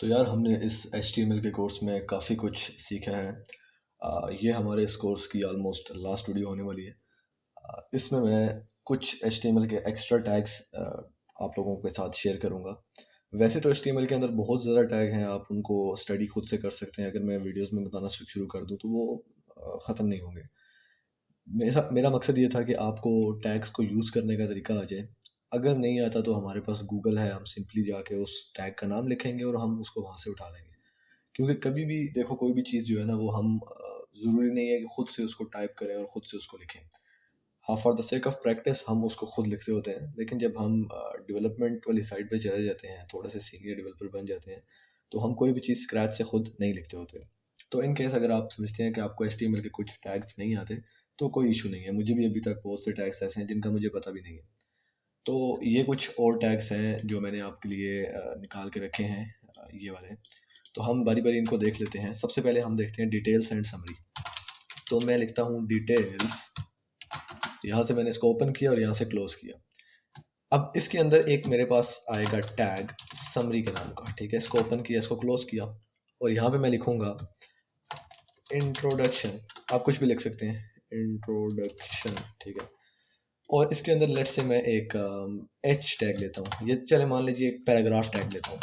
तो यार हमने इस HTML के कोर्स में काफ़ी कुछ सीखा है। ये हमारे इस कोर्स की ऑलमोस्ट लास्ट वीडियो होने वाली है। इसमें मैं कुछ HTML के एक्स्ट्रा टैग्स आप लोगों के साथ शेयर करूँगा। वैसे तो HTML के अंदर बहुत ज़्यादा टैग हैं, आप उनको स्टडी खुद से कर सकते हैं। अगर मैं वीडियोस में बताना शुरू कर दूँ तो वो ख़त्म नहीं होंगे। मेरा मेरा मकसद ये था कि आपको टैग्स को यूज़ करने का तरीका आ जाए। अगर नहीं आता तो हमारे पास गूगल है, हम सिंपली जाके उस टैग का नाम लिखेंगे और हम उसको वहाँ से उठा लेंगे। क्योंकि कभी भी देखो, कोई भी चीज़ जो है ना वो हम ज़रूरी नहीं है कि खुद से उसको टाइप करें और ख़ुद से उसको लिखें। हाँ, for the sake of practice हम उसको खुद लिखते होते हैं, लेकिन जब हम डेवलपमेंट वाली साइड पे चले जाते हैं, थोड़े से सीनियर डेवलपर बन जाते हैं, तो हम कोई भी चीज़ स्क्रैच से खुद नहीं लिखते होते। तो इन केस अगर आप समझते हैं कि आपको HTML के कुछ टैग्स नहीं आते, तो कोई इशू नहीं है। मुझे भी अभी तक बहुत से टैग्स ऐसे हैं जिनका मुझे पता भी नहीं है। तो ये कुछ और टैग्स हैं जो मैंने आपके लिए निकाल के रखे हैं, ये वाले। तो हम बारी बारी इनको देख लेते हैं। सबसे पहले हम देखते हैं डिटेल्स एंड समरी। तो मैं लिखता हूँ डिटेल्स, यहाँ से मैंने इसको ओपन किया और यहाँ से क्लोज किया। अब इसके अंदर एक मेरे पास आएगा टैग समरी के नाम का, ठीक है। इसको ओपन किया, इसको क्लोज किया और यहाँ पे मैं लिखूंगा इंट्रोडक्शन। आप कुछ भी लिख सकते हैं, इंट्रोडक्शन, ठीक है। और इसके अंदर लेट्स से मैं एक एच टैग लेता हूँ, ये चले मान लीजिए एक पैराग्राफ टैग लेता हूँ।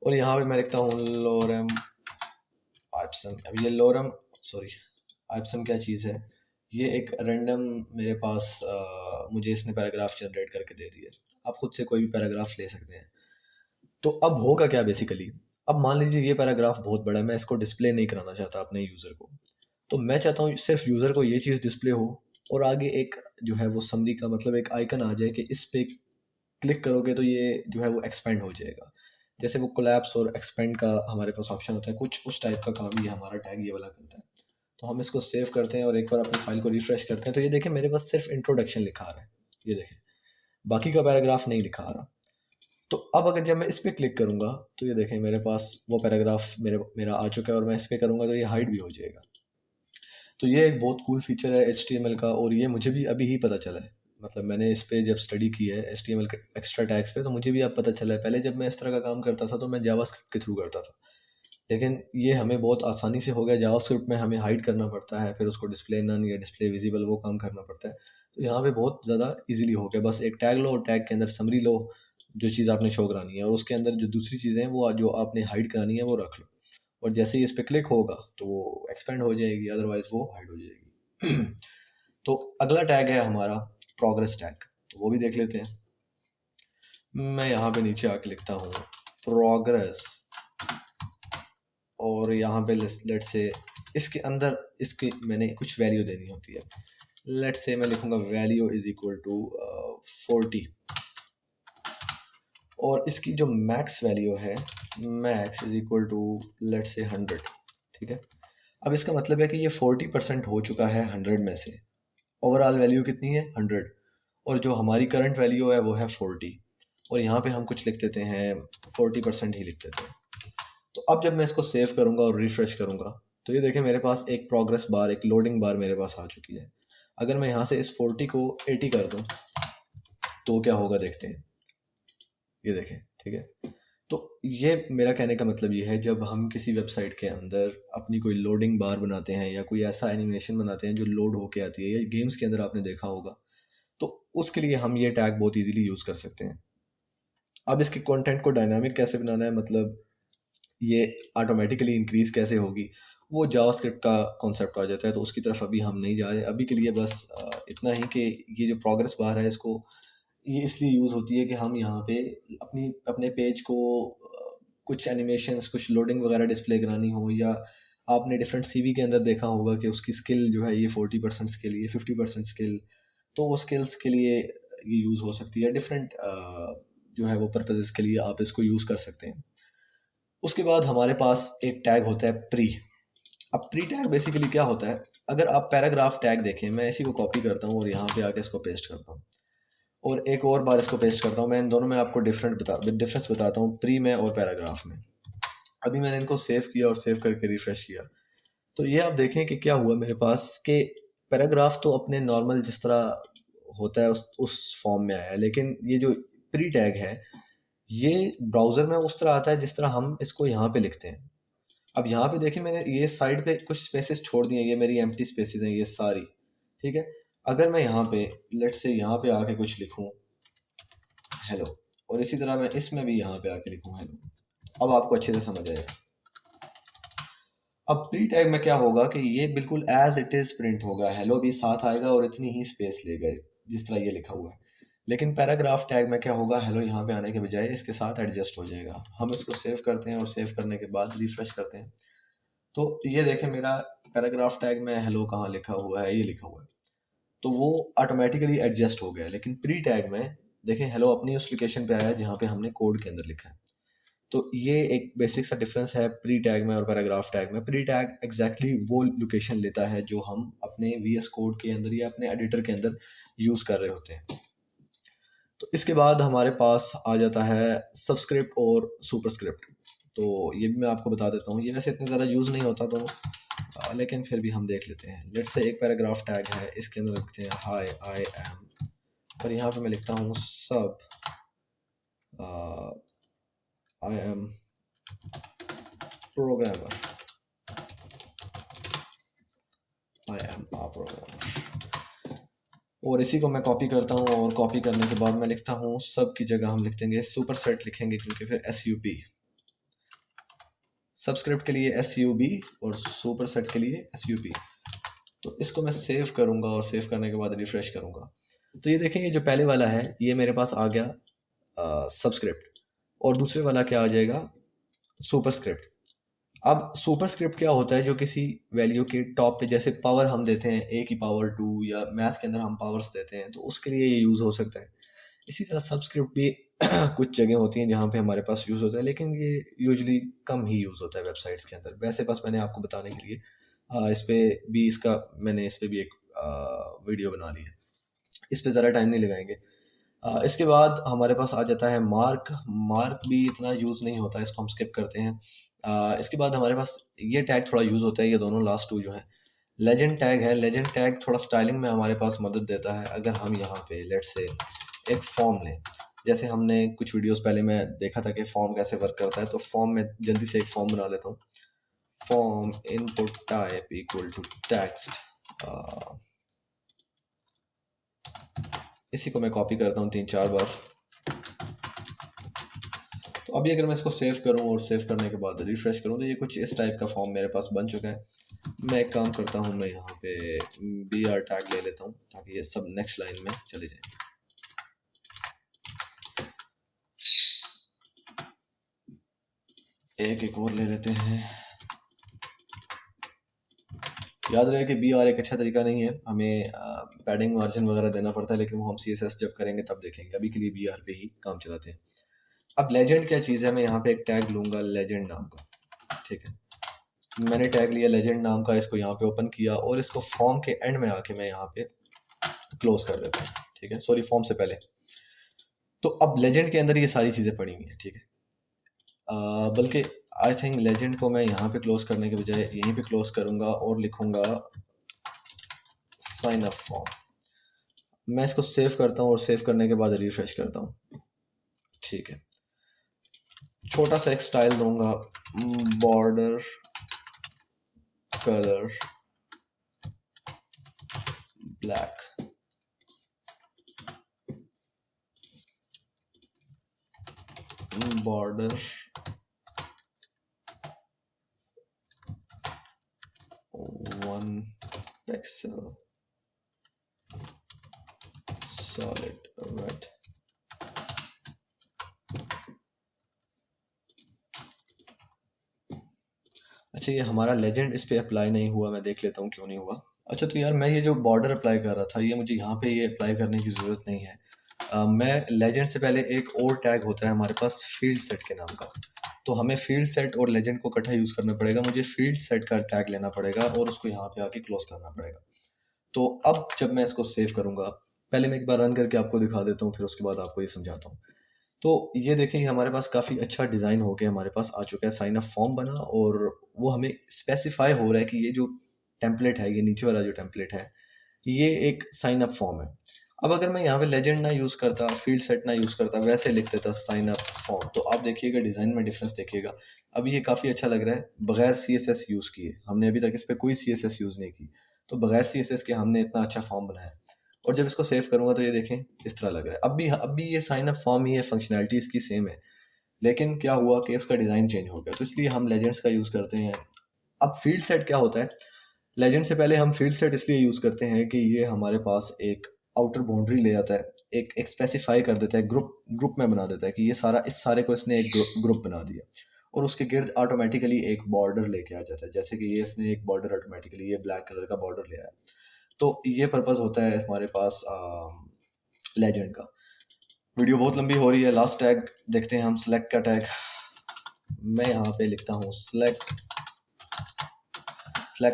और यहाँ पे मैं लिखता हूँ लोरम आइप्सन। अब ये लोरम, सॉरी, आइप्सन क्या चीज़ है? ये एक रैंडम मेरे पास मुझे इसने पैराग्राफ जनरेट करके दे दिए। आप खुद से कोई भी पैराग्राफ ले सकते हैं। तो अब होगा क्या बेसिकली, अब मान लीजिए ये पैराग्राफ बहुत बड़ा है, मैं इसको डिस्प्ले नहीं कराना चाहता अपने यूज़र को। तो मैं चाहता हूँ सिर्फ यूज़र को ये चीज़ डिस्प्ले हो और आगे एक जो है वो समरी का मतलब एक आइकन आ जाए कि इस पे क्लिक करोगे तो ये जो है वो एक्सपेंड हो जाएगा। जैसे वो कोलैप्स और एक्सपेंड का हमारे पास ऑप्शन होता है, कुछ उस टाइप का काम ये हमारा टैग ये वाला करता है। तो हम इसको सेव करते हैं और एक बार अपनी फाइल को रिफ्रेश करते हैं तो ये देखें मेरे पास सिर्फ इंट्रोडक्शन लिखा आ रहा है, ये देखें, बाकी का पैराग्राफ नहीं लिखा आ रहा। तो अब अगर जब मैं इस पर क्लिक करूंगा तो ये देखें मेरे पास वो पैराग्राफ मेरा आ चुका है और मैं इस पर करूंगा तो ये हाइड भी हो जाएगा। तो ये एक बहुत कूल फीचर है HTML का और ये मुझे भी अभी ही पता चला है। मतलब मैंने इस पे जब स्टडी की है HTML के एक्स्ट्रा टैग्स पे, तो मुझे भी अब पता चला है। पहले जब मैं इस तरह का काम करता था तो मैं जावास्क्रिप्ट के थ्रू करता था, लेकिन ये हमें बहुत आसानी से हो गया। जावास्क्रिप्ट में हमें हाइड करना पड़ता है, फिर उसको डिस्प्ले नन या डिस्प्ले विजिबल वो काम करना पड़ता है। तो यहाँ पे बहुत ज़्यादा इजीली हो गया, बस एक टैग लो और टैग के अंदर समरी लो, जो चीज़ आपने शो करानी है, और उसके अंदर जो दूसरी चीज़ें हैं वो जो आपने हाइड करानी है वो रख लो। और जैसे ही इस पर क्लिक होगा तो वो एक्सपेंड हो जाएगी, अदरवाइज वो हाइड हो जाएगी। तो अगला टैग है हमारा प्रोग्रेस टैग, तो वो भी देख लेते हैं। मैं यहाँ पे नीचे आके लिखता हूँ प्रोग्रेस और यहाँ पे लेट से इसके अंदर इसकी मैंने कुछ वैल्यू देनी होती है। लेट से मैं लिखूंगा वैल्यू इज इक्वल टू 40 और इसकी जो मैक्स वैल्यू है max is equal to let's say 100, ठीक है। अब इसका मतलब है कि ये 40% हो चुका है 100 में से। ओवरऑल वैल्यू कितनी है 100 और जो हमारी करंट वैल्यू है वो है 40। और यहाँ पे हम कुछ लिख देते हैं 40% ही लिख देते हैं। तो अब जब मैं इसको सेव करूंगा और रिफ्रेश करूंगा तो ये देखें मेरे पास एक प्रोग्रेस बार, एक लोडिंग बार मेरे पास आ चुकी है। अगर मैं यहाँ से इस 40 को 80 कर दूं तो क्या होगा देखते हैं, ये देखें, ठीक है। तो ये मेरा कहने का मतलब ये है, जब हम किसी वेबसाइट के अंदर अपनी कोई लोडिंग बार बनाते हैं या कोई ऐसा एनिमेशन बनाते हैं जो लोड होके आती है, या गेम्स के अंदर आपने देखा होगा, तो उसके लिए हम ये टैग बहुत इजीली यूज़ कर सकते हैं। अब इसके कंटेंट को डायनामिक कैसे बनाना है, मतलब ये ऑटोमेटिकली इंक्रीज कैसे होगी, वो जावास्क्रिप्ट का कॉन्सेप्ट आ जाता है। तो उसकी तरफ अभी हम नहीं जा रहे। अभी के लिए बस इतना ही कि ये जो प्रोग्रेस बार है इसको ये इसलिए यूज़ होती है कि हम यहाँ पे अपने पेज को कुछ एनिमेशंस, कुछ लोडिंग वगैरह डिस्प्ले करानी हो, या आपने डिफरेंट CV के अंदर देखा होगा कि उसकी स्किल जो है ये 40% स्किल, ये 50% स्किल, तो वो स्किल्स के लिए ये यूज़ हो सकती है। डिफरेंट जो है वो पर्पजेस के लिए आप इसको यूज़ कर सकते हैं। उसके बाद हमारे पास एक टैग होता है प्री। अब प्री टैग बेसिकली क्या होता है, अगर आप पैराग्राफ टैग देखें, मैं इसी को कॉपी करता हूँ और यहाँ पे आके इसको पेस्ट करता हूँ और एक और बार इसको पेस्ट करता हूँ। मैं इन दोनों में आपको डिफरेंस बताता हूँ, प्री में और पैराग्राफ में। अभी मैंने इनको सेव किया और सेव करके रिफ्रेश किया तो ये आप देखें कि क्या हुआ मेरे पास, कि पैराग्राफ तो अपने नॉर्मल जिस तरह होता है उस फॉर्म में आया है, लेकिन ये जो प्री टैग है ये ब्राउज़र में उस तरह आता है जिस तरह हम इसको यहाँ पे लिखते हैं। अब यहाँ पे देखिए मैंने ये साइड पे कुछ स्पेसेस छोड़ दिए हैं, ये मेरी एम्प्टी स्पेसेस हैं ये सारी, ठीक है। अगर मैं यहाँ पे लेट्स से यहाँ पे आके कुछ लिखूँ हेलो, और इसी तरह मैं इसमें भी यहाँ पे आके लिखूँ हेलो, अब आपको अच्छे से समझ आएगा। अब प्री टैग में क्या होगा कि ये बिल्कुल एज इट इज़ प्रिंट होगा, हेलो भी साथ आएगा और इतनी ही स्पेस लेगा जिस तरह ये लिखा हुआ है। लेकिन पैराग्राफ टैग में क्या होगा, हेलो यहाँ पे आने के बजाय इसके साथ एडजस्ट हो जाएगा। हम इसको सेव करते हैं और सेव करने के बाद रिफ्रेश करते हैं, तो ये देखें मेरा पैराग्राफ टैग में हेलो कहाँ लिखा हुआ है, ये लिखा हुआ है, तो वो ऑटोमेटिकली एडजस्ट हो गया। लेकिन प्री टैग में देखें हेलो अपनी उस लोकेशन पे आया है जहाँ पे हमने कोड के अंदर लिखा है। तो ये एक बेसिक सा डिफरेंस है प्री टैग में और पैराग्राफ टैग में। प्री टैग एग्जैक्टली वो लोकेशन लेता है जो हम अपने VS कोड के अंदर या अपने एडिटर के अंदर यूज़ कर रहे होते हैं। तो इसके बाद हमारे पास आ जाता है सबस्क्रिप्ट और सुपरस्क्रिप्ट। तो ये भी मैं आपको बता देता हूँ, ये वैसे इतने ज़्यादा यूज़ नहीं होता दोनों, लेकिन फिर भी हम देख लेते हैं। लेट्स से एक पैराग्राफ टैग है, इसके अंदर लिखते हैं हाय आई एम, और यहाँ पे मैं लिखता हूँ सब I am programmer, I am a programmer, और इसी को मैं कॉपी करता हूँ, और कॉपी करने के बाद मैं लिखता हूँ सब की जगह हम लिख देंगे सुपर सेट लिखेंगे, क्योंकि फिर SUP, सबस्क्रिप्ट के लिए SUB और सुपर सेट के लिए SUP। तो इसको मैं सेव करूँगा और सेव करने के बाद रिफ्रेश करूँगा। तो ये देखें, ये जो पहले वाला है ये मेरे पास आ गया सबस्क्रिप्ट, और दूसरे वाला क्या आ जाएगा सुपरस्क्रिप्ट। अब सुपरस्क्रिप्ट क्या होता है, जो किसी वैल्यू के टॉप पे, जैसे पावर हम देते हैं A की पावर 2 या मैथ के अंदर हम पावर्स देते हैं, तो उसके लिए ये यूज़ हो सकता है। इसी तरह सबस्क्रिप्ट भी कुछ जगह होती हैं जहाँ पे हमारे पास यूज़ होता है, लेकिन ये यूजुअली कम ही यूज़ होता है वेबसाइट्स के अंदर। वैसे बस मैंने आपको बताने के लिए इस पे भी एक वीडियो बना ली है, इस पे ज़्यादा टाइम नहीं लगाएंगे। इसके बाद हमारे पास आ जाता है मार्क। मार्क भी इतना यूज़ नहीं होता, इसको हम स्किप करते हैं। इसके बाद हमारे पास ये टैग थोड़ा यूज़ होता है, ये दोनों लास्ट टू जो हैं। लेजेंड टैग है, लेजेंड टैग थोड़ा स्टाइलिंग में हमारे पास मदद देता है। अगर हम यहाँ पे लेट्स से एक फॉर्म लें, जैसे हमने कुछ वीडियोस पहले मैं देखा था कि फॉर्म कैसे वर्क करता है, तो फॉर्म में जल्दी से एक फॉर्म बना लेता हूँ। Form input type equal to text, इसी को मैं कॉपी करता हूँ 3-4 बार। तो अभी अगर मैं इसको सेव करूँ और सेव करने के बाद रिफ्रेश करूँ, तो ये कुछ इस टाइप का फॉर्म मेरे पास बन चुका है। मैं एक काम करता हूँ, मैं यहाँ पे BR टैग ले लेता हूँ ताकि ये सब नेक्स्ट लाइन में चले जाए। एक और ले लेते हैं। याद रहे कि BR एक अच्छा तरीका नहीं है, हमें पैडिंग मार्जिन वगैरह देना पड़ता है, लेकिन वो हम CSS जब करेंगे तब देखेंगे। अभी के लिए BR पे ही काम चलाते हैं। अब लेजेंड क्या चीज़ है, मैं यहाँ पे एक टैग लूँगा लेजेंड नाम का, ठीक है। मैंने टैग लिया लेजेंड नाम का, इसको यहाँ पे ओपन किया, और इसको फॉर्म के एंड में आके मैं यहाँ पे क्लोज कर देता हूँ, ठीक है। सॉरी, फॉर्म से पहले। तो अब लेजेंड के अंदर ये सारी चीज़ें पड़ी हुई हैं, ठीक है। बल्कि आई थिंक लेजेंड को मैं यहाँ पे क्लोज करने के बजाय यहीं पे क्लोज करूँगा और लिखूँगा साइन अप फॉर्म। मैं इसको सेव करता हूँ और सेव करने के बाद रिफ्रेश करता हूँ, ठीक है। छोटा सा एक स्टाइल दूंगा, border colour black, border 1 pixel solid red. अच्छा, ये हमारा लेजेंड इस पे अप्लाई नहीं हुआ, मैं देख लेता हूँ क्यों नहीं हुआ। अच्छा, तो यार मैं ये जो बॉर्डर अप्लाई कर रहा था, ये मुझे यहाँ पे ये अप्लाई करने की ज़रूरत नहीं है। मैं लेजेंड से पहले एक और टैग होता है हमारे पास फील्ड सेट के नाम का, तो हमें फील्ड सेट और लेजेंड को इकट्ठा यूज़ करना पड़ेगा। मुझे फील्ड सेट का टैग लेना पड़ेगा और उसको यहाँ पे आके क्लोज करना पड़ेगा। तो अब जब मैं इसको सेव करूँगा, पहले मैं एक बार रन करके आपको दिखा देता हूँ, फिर उसके बाद आपको ये समझाता हूँ। तो ये देखें, हमारे पास काफ़ी अच्छा डिज़ाइन होके हमारे पास आ चुका है, साइन अप फॉर्म बना, और वो हमें स्पेसिफाई हो रहा है कि ये जो टेम्पलेट है, ये नीचे वाला जो टेम्पलेट है, ये एक साइन अप फॉर्म है। अब अगर मैं यहाँ पे लेजेंड ना यूज़ करता, फील्ड सेट ना यूज़ करता, वैसे लिख देता साइन अप फॉर्म, तो आप देखिएगा डिज़ाइन में डिफरेंस देखिएगा। अब ये काफ़ी अच्छा लग रहा है बगैर CSS यूज़ किए। हमने अभी तक इस पर कोई CSS यूज़ नहीं की, तो बगैर CSS के हमने इतना अच्छा फॉर्म बनाया। और जब इसको सेव करूँगा तो ये देखें इस तरह लग रहा है। अब भी ये साइन अप फॉर्म ही है, फंक्शनैलिटी इसकी सेम है, लेकिन क्या हुआ कि उसका डिज़ाइन चेंज हो गया, तो इसलिए हम लेजेंड्स का यूज़ करते हैं। अब फील्ड सेट क्या होता है? लेजेंड से पहले हम फील्ड सेट इसलिए यूज़ करते हैं कि ये हमारे पास एक आउटर बाउंड्री ले आता है, एक स्पेसिफाई कर देता है, ग्रुप में बना देता है कि ये सारा, इस सारे को इसने एक ग्रुप बना दिया, और उसके गिर्द ऑटोमेटिकली एक बॉर्डर लेके आ जाता है। जैसे कि ये इसने एक बॉर्डर ऑटोमेटिकली ये ब्लैक कलर का बॉर्डर ले आया। तो ये पर्पज़ होता है हमारे पास लेजेंड का। वीडियो बहुत लंबी हो रही है, लास्ट टैग देखते हैं हम, सेलेक्ट का टैग। मैं यहाँ पे लिखता हूँ सेलेक्ट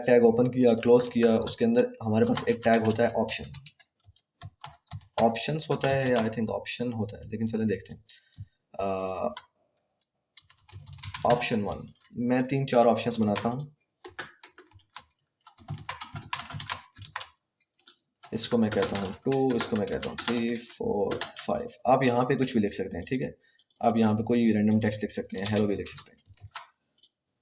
टैग, ओपन किया, क्लोज किया, उसके अंदर हमारे पास एक टैग होता है ऑप्शन, ऑप्शंस होता है, आई थिंक ऑप्शन होता है, लेकिन चलें देखते हैं। ऑप्शन 1, मैं 3-4 ऑप्शंस बनाता हूँ। इसको मैं कहता हूँ 2, इसको मैं कहता हूँ 3, 4, 5। आप यहाँ पे कुछ भी लिख सकते हैं, ठीक है। आप यहाँ पे कोई रैंडम टेक्स्ट लिख सकते हैं, हेलो भी लिख सकते हैं।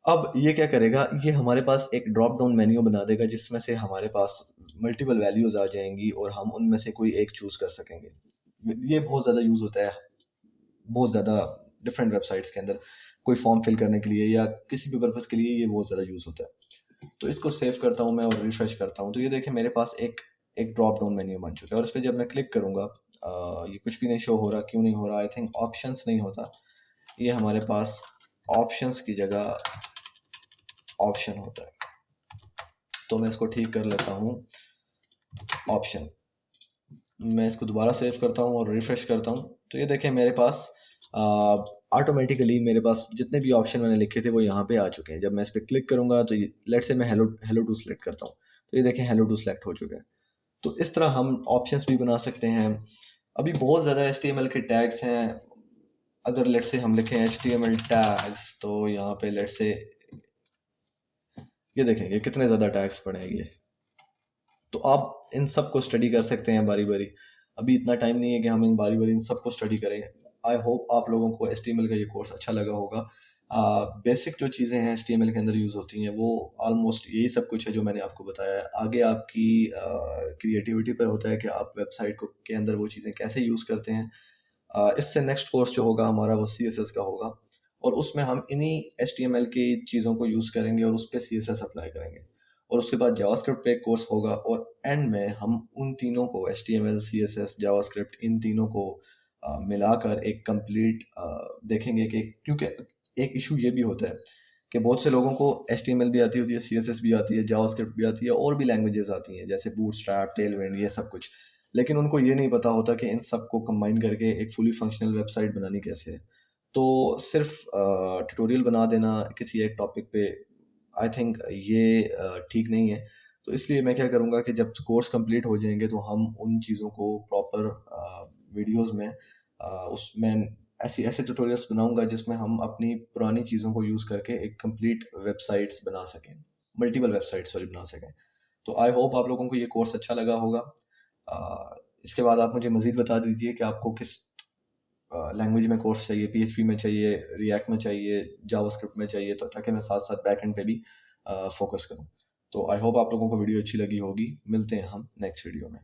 अब ये क्या करेगा, ये हमारे पास एक ड्रॉप डाउन मेन्यू बना देगा जिसमें से हमारे पास मल्टीपल वैल्यूज़ आ जाएंगी और हम उनमें से कोई एक चूज़ कर सकेंगे। ये बहुत ज़्यादा यूज़ होता है, बहुत ज़्यादा डिफरेंट वेबसाइट्स के अंदर, कोई फॉर्म फिल करने के लिए या किसी भी पर्पज़ के लिए ये बहुत ज़्यादा यूज़ होता है। तो इसको सेव करता हूँ मैं और रिफ्रेश करता हूँ, तो ये देखें मेरे पास एक एक ड्रॉप डाउन मेन्यू बन चुका है। और इस पर जब मैं क्लिक करूँगा ये कुछ भी नहीं शो हो रहा। क्यों नहीं हो रहा? आई थिंक ऑप्शंस नहीं होता, ये हमारे पास ऑप्शंस की जगह ऑप्शन होता है। तो मैं इसको ठीक कर लेता हूँ, ऑप्शन। मैं इसको दोबारा सेव करता हूँ और रिफ्रेश करता हूँ, तो ये देखें मेरे पास ऑटोमेटिकली मेरे पास जितने भी ऑप्शन मैंने लिखे थे वो यहाँ पे आ चुके हैं। जब मैं इस पर क्लिक करूँगा तो लेट से मैं हेलो टू सेलेक्ट करता हूँ, तो ये देखें हेलो टू सेलेक्ट हो चुका है। तो इस तरह हम ऑप्शंस भी बना सकते हैं। अभी बहुत ज़्यादा HTML के टैग्स हैं। अगर लेट से हम लिखें HTML टैग्स, तो यहाँ पे लेट से ये देखेंगे कितने ज़्यादा टैग्स पड़ेंगे। तो आप इन सब को स्टडी कर सकते हैं बारी बारी। अभी इतना टाइम नहीं है कि हम इन बारी बारी इन सब को स्टडी करें। आई होप आप लोगों को HTML का ये कोर्स अच्छा लगा होगा। बेसिक जो चीज़ें हैं HTML के अंदर यूज़ होती हैं वो ऑलमोस्ट यही सब कुछ है जो मैंने आपको बताया है। आगे आपकी क्रिएटिविटी पर होता है कि आप वेबसाइट को के अंदर वो चीज़ें कैसे यूज़ करते हैं। इससे नेक्स्ट कोर्स जो होगा हमारा वो CSS का होगा, और उसमें हम इन्हीं HTML की चीज़ों को यूज़ करेंगे और उस पर CSS अप्लाई करेंगे। और उसके बाद जावास्क्रिप्ट पे एक कोर्स होगा, और एंड में हम उन तीनों को HTML, CSS, जावास्क्रिप्ट, इन तीनों को मिलाकर एक कंप्लीट देखेंगे कि, क्योंकि एक इशू ये भी होता है कि बहुत से लोगों को HTML भी आती होती है, CSS भी आती है, जावास्क्रिप्ट भी आती है, और भी लैंग्वेजेस आती हैं जैसे बूटस्ट्रैप, टेलविंड, ये सब कुछ, लेकिन उनको ये नहीं पता होता कि इन सब को कंबाइन करके एक फुली फंक्शनल वेबसाइट बनानी कैसे है। तो सिर्फ ट्यूटोरियल बना देना किसी एक टॉपिक पे, आई थिंक ये ठीक नहीं है। तो इसलिए मैं क्या करूँगा कि जब कोर्स कंप्लीट हो जाएंगे तो हम उन चीज़ों को प्रॉपर वीडियोस में उसमें ऐसे ट्यूटोरियल्स बनाऊंगा जिसमें हम अपनी पुरानी चीज़ों को यूज़ करके एक कंप्लीट वेबसाइट्स बना सकें, मल्टीपल वेबसाइट्स सॉरी बना सकें। तो आई होप आप लोगों को ये कोर्स अच्छा लगा होगा। इसके बाद आप मुझे मज़ीद बता दीजिए कि आपको किस लैंग्वेज में कोर्स चाहिए, PHP में चाहिए, रिएक्ट में चाहिए, जावास्क्रिप्ट में चाहिए, तो ताकि मैं साथ साथ बैक एंड पे भी फोकस करूँ। तो आई होप आप लोगों को वीडियो अच्छी लगी होगी। मिलते हैं हम नेक्स्ट वीडियो में।